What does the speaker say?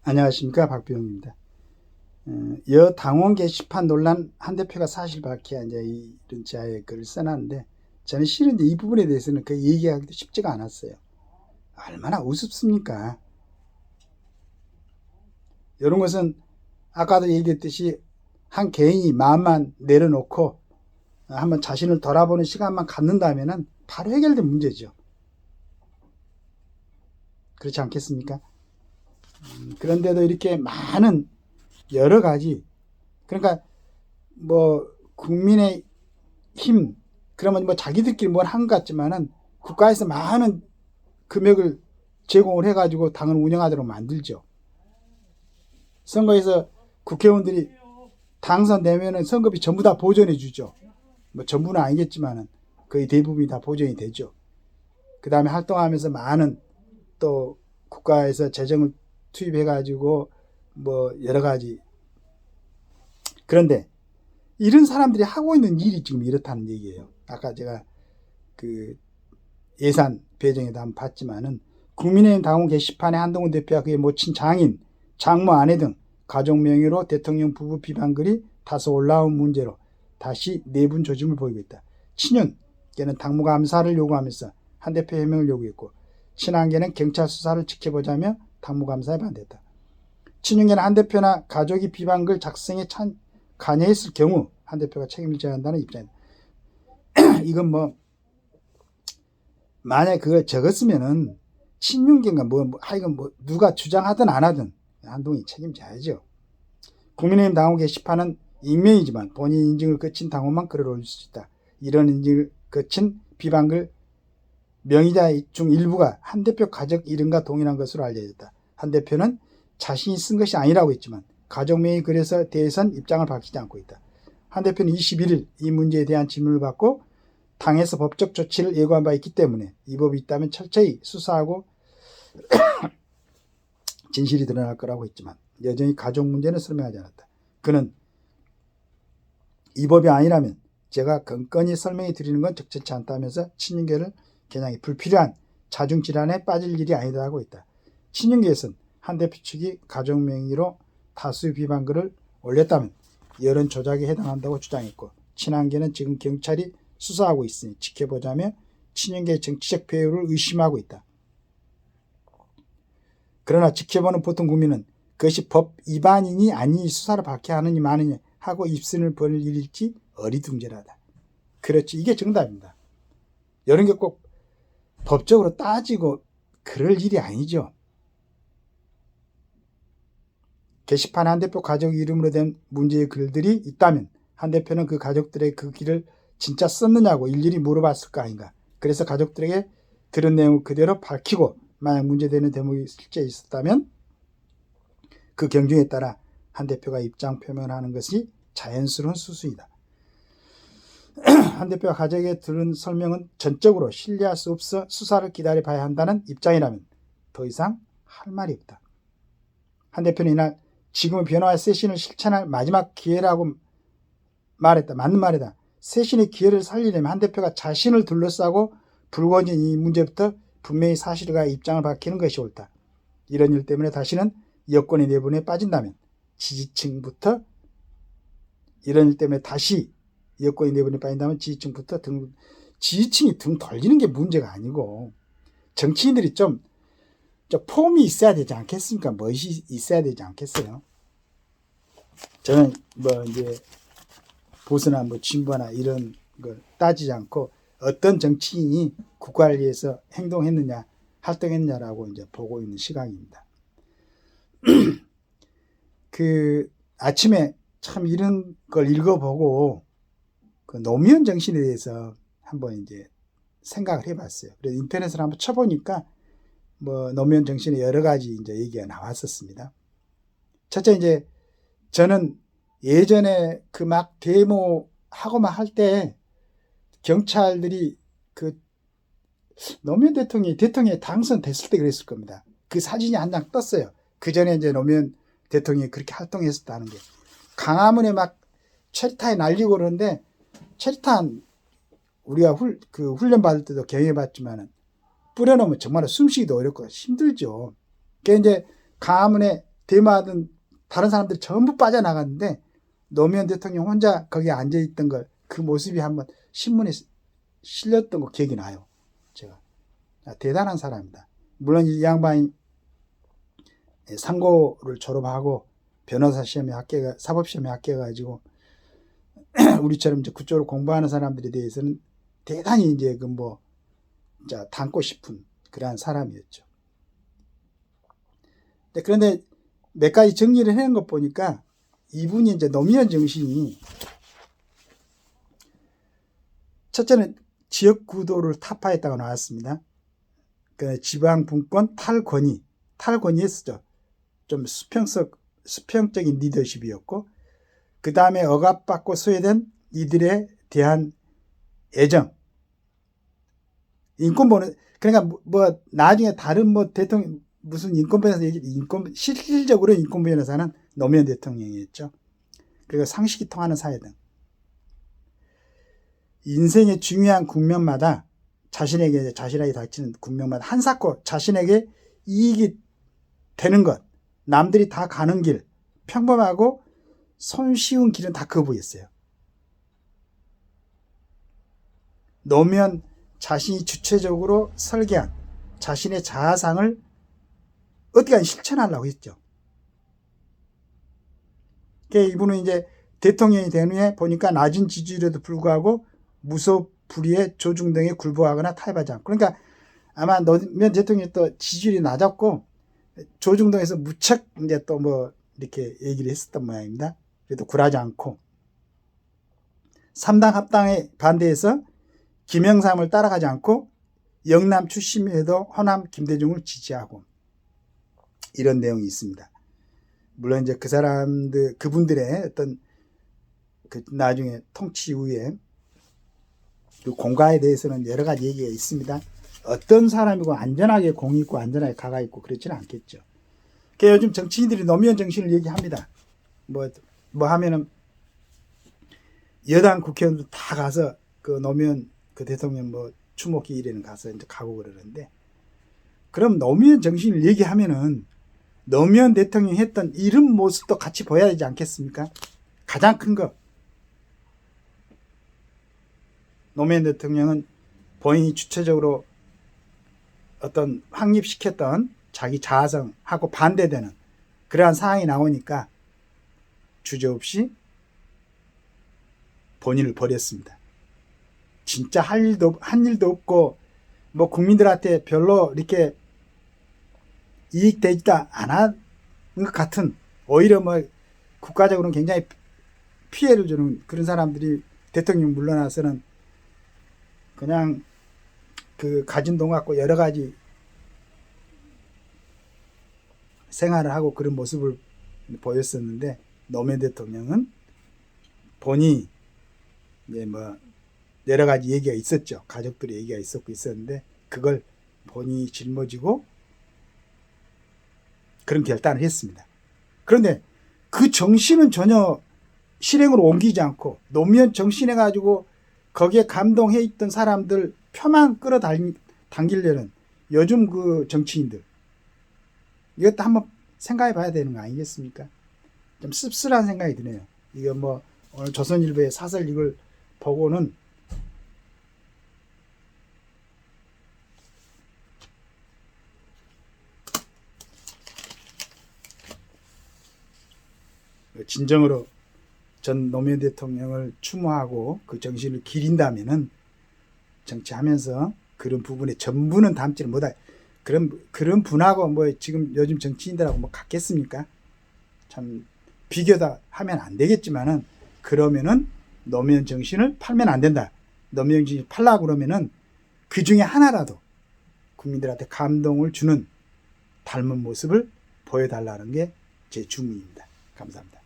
안녕하십니까, 박병입니다. 여당원 게시판 논란 한 대표가 사실 밝혀야 이제 이런 자의 글을 써놨는데, 저는 실은 이 부분에 대해서는 그 얘기하기도 쉽지가 않았어요. 얼마나 우습습니까? 이런 것은 아까도 얘기했듯이 한 개인이 마음만 내려놓고 한번 자신을 돌아보는 시간만 갖는다면은 바로 해결된 문제죠. 그렇지 않겠습니까? 그런데도 이렇게 많은 여러 가지, 그러니까 뭐 국민의 힘, 그러면 뭐 자기들끼리 뭘 한 것 같지만은 국가에서 많은 금액을 제공을 해가지고 당을 운영하도록 만들죠. 선거에서 국회의원들이 당선되면은 선거비 전부 다 보전해 주죠. 뭐 전부는 아니겠지만은 거의 대부분이 다 보전이 되죠. 그 다음에 활동하면서 많은 또 국가에서 재정을 투입해가지고 뭐 여러 가지. 그런데 이런 사람들이 하고 있는 일이 지금 이렇다는 얘기예요. 아까 제가 그 예산 배정에도 한번 봤지만은 국민의힘 당원 게시판에 한동훈 대표와 그의 모친 장인, 장모 아내 등 가족 명의로 대통령 부부 비방글이 다소 올라온 문제로 다시 내분 조짐을 보이고 있다. 친윤계는 당무가 감사를 요구하면서 한 대표 해명을 요구했고, 친한계는 경찰 수사를 지켜보자며 당무가 감사에 반대했다. 친윤계는 한 대표나 가족이 비방글 작성에 관여했을 경우 한 대표가 책임을 져야 한다는 입장이다. 이건 뭐 만약에 그걸 적었으면은 친윤계인가 하여간 뭐 누가 주장하든 안 하든 한동훈이 책임져야죠. 국민의힘 당원 게시판은 익명이지만 본인 인증을 거친 당원만 글을 올릴 수 있다. 이런 인증을 거친 비방글 명의자 중 일부가 한 대표 가족 이름과 동일한 것으로 알려졌다. 한 대표는 자신이 쓴 것이 아니라고 했지만 가족 명의 글에 대해서는 입장을 밝히지 않고 있다. 한 대표는 21일 이 문제에 대한 질문을 받고 당에서 법적 조치를 예고한 바 있기 때문에 이 법이 있다면 철저히 수사하고 진실이 드러날 거라고 했지만 여전히 가족 문제는 설명하지 않았다. 그는 이 법이 아니라면 제가 건건히 설명해 드리는 건 적절치 않다면서 친윤계를 겨냥해 불필요한 자중질환에 빠질 일이 아니다라고 했다. 친윤계에서는 한 대표 측이 가족 명의로 다수 비방글을 올렸다면 여론 조작에 해당한다고 주장했고, 친한계는 지금 경찰이 수사하고 있으니 지켜보자며 친윤계의 정치적 배후를 의심하고 있다. 그러나 지켜보는 보통 국민은 그것이 법 위반이니 아니니 수사를 받게 하느니 마느니 하고 입술을 벌릴 일일지 어리둥절하다. 그렇지, 이게 정답입니다. 이런 게 꼭 법적으로 따지고 그럴 일이 아니죠. 게시판에 한 대표 가족 이름으로 된 문제의 글들이 있다면 한 대표는 그 가족들의 그 글을 진짜 썼느냐고 일일이 물어봤을 거 아닌가. 그래서 가족들에게 들은 내용을 그대로 밝히고 만약 문제되는 대목이 실제 있었다면 그 경중에 따라 한 대표가 입장 표명을 하는 것이 자연스러운 수순이다. 한 대표가 가족에게 들은 설명은 전적으로 신뢰할 수 없어 수사를 기다려봐야 한다는 입장이라면 더 이상 할 말이 없다. 한 대표는 이날 지금의 변화와 쇄신을 실천할 마지막 기회라고 말했다. 맞는 말이다. 쇄신의 기회를 살리려면 한 대표가 자신을 둘러싸고 불거진 이 문제부터 분명히 사실과 입장을 밝히는 것이 옳다. 이런 일 때문에 다시는 여권의 내분에 빠진다면 지지층부터 지지층이 등 돌리는 게 문제가 아니고 정치인들이 좀 폼이 있어야 되지 않겠습니까? 멋이 있어야 되지 않겠어요? 저는 뭐 이제 보수나 뭐 진보나 이런 걸 따지지 않고 어떤 정치인이 국가를 위해서 행동했느냐, 활동했느냐라고 이제 보고 있는 시각입니다. 그 아침에 참 이런 걸 읽어보고 그 노무현 정신에 대해서 한번 이제 생각을 해봤어요. 그래서 인터넷을 한번 쳐보니까 뭐 노무현 정신의 여러 가지 이제 얘기가 나왔었습니다. 첫째, 이제 저는 예전에 그 막 데모하고 막 할 때 경찰들이 그 노무현 대통령이 당선됐을 때 그랬을 겁니다. 그 사진이 한 장 떴어요. 그 전에 이제 노무현 대통령이 그렇게 활동했었다는 게. 광화문에 막 체류탄이 날리고 그러는데, 체류탄 우리가 훈련 받을 때도 경험해봤지만은 뿌려놓으면 정말 숨쉬기도 어렵고 힘들죠. 그게 이제 광화문에 데모하던 다른 사람들이 전부 빠져나갔는데 노무현 대통령 혼자 거기에 앉아있던 걸 그 모습이 한번 신문에 실렸던 거 기억이 나요. 제가 대단한 사람입니다. 물론 이 양반이 상고를 졸업하고 변호사 시험에 사법시험에 합격해가지고 우리처럼 이제 그쪽으로 공부하는 사람들에 대해서는 대단히 이제 닮고 싶은 그러한 사람이었죠. 그런데 몇 가지 정리를 해놓은 것 보니까 이분이 이제 노무현 정신이 첫째는 지역 구도를 타파했다고 나왔습니다. 그 지방 분권 탈권위였었죠. 좀 수평적인 리더십이었고, 그 다음에 억압받고 소외된 이들에 대한 애정, 인권보는, 그러니까 나중에 다른 대통령 무슨 인권변호사 실질적으로 인권변호사는 노무현 대통령이었죠. 그리고 상식이 통하는 사회 등 인생의 중요한 국면마다 자신에게 닥치는 국면마다 한사코 자신에게 이익이 되는 것, 남들이 다 가는 길, 평범하고 손쉬운 길은 다 거부했어요. 노무현 자신이 주체적으로 설계한 자신의 자아상을 어떻게 실천하려고 했죠. 이분은 이제 대통령이 된 후에 보니까 낮은 지지율에도 불구하고 무소불위의 조중 등에 굴복하거나 타협하지 않고, 그러니까 아마 노무현 대통령이 또 지지율이 낮았고 조중동에서 무척 이제 또 이렇게 얘기를 했었던 모양입니다. 그래도 굴하지 않고 3당 합당에 반대해서 김영삼을 따라가지 않고 영남 출신에도 호남 김대중을 지지하고 이런 내용이 있습니다. 물론 이제 그분들의 어떤 나중에 통치 이후에 그 공가에 대해서는 여러 가지 얘기가 있습니다. 어떤 사람이고 안전하게 공이 있고 안전하게 가가 있고 그렇지는 않겠죠. 요즘 정치인들이 노무현 정신을 얘기합니다. 하면은 여당 국회의원들 다 가서 그 노무현 그 대통령 추모기일에는 가서 이제 가고 그러는데, 그럼 노무현 정신을 얘기하면은 노무현 대통령이 했던 이런 모습도 같이 보여야 되지 않겠습니까? 가장 큰 거. 노무현 대통령은 본인이 주체적으로 어떤 확립시켰던 자기 자아성하고 반대되는 그러한 상황이 나오니까 주저없이 본인을 버렸습니다. 진짜 한 일도 없고 국민들한테 별로 이렇게 이익되지도 않은 것 같은, 오히려 국가적으로는 굉장히 피해를 주는 그런 사람들이 대통령 물러나서는 그냥 그 가진 돈 갖고 여러 가지 생활을 하고 그런 모습을 보였었는데, 노무현 대통령은 본인이 여러 가지 얘기가 있었죠. 가족들의 얘기가 있었는데 그걸 본인이 짊어지고 그런 결단을 했습니다. 그런데 그 정신은 전혀 실행으로 옮기지 않고 노무현 정신해 가지고 거기에 감동해 있던 사람들 표만 끌어당기려는 요즘 그 정치인들, 이것도 한번 생각해 봐야 되는 거 아니겠습니까? 좀 씁쓸한 생각이 드네요. 이거 오늘 조선일보의 사설 이걸 보고는 진정으로 전 노무현 대통령을 추모하고 그 정신을 기린다면은 정치하면서 그런 부분에 전부는 담지를 못할, 그런 분하고 지금 요즘 정치인들하고 같겠습니까? 참 비교다 하면 안 되겠지만은, 그러면은 노무현 정신을 팔면 안 된다. 노무현 정신을 팔라고 그러면은 그 중에 하나라도 국민들한테 감동을 주는 닮은 모습을 보여달라는 게 제 주문입니다. 감사합니다.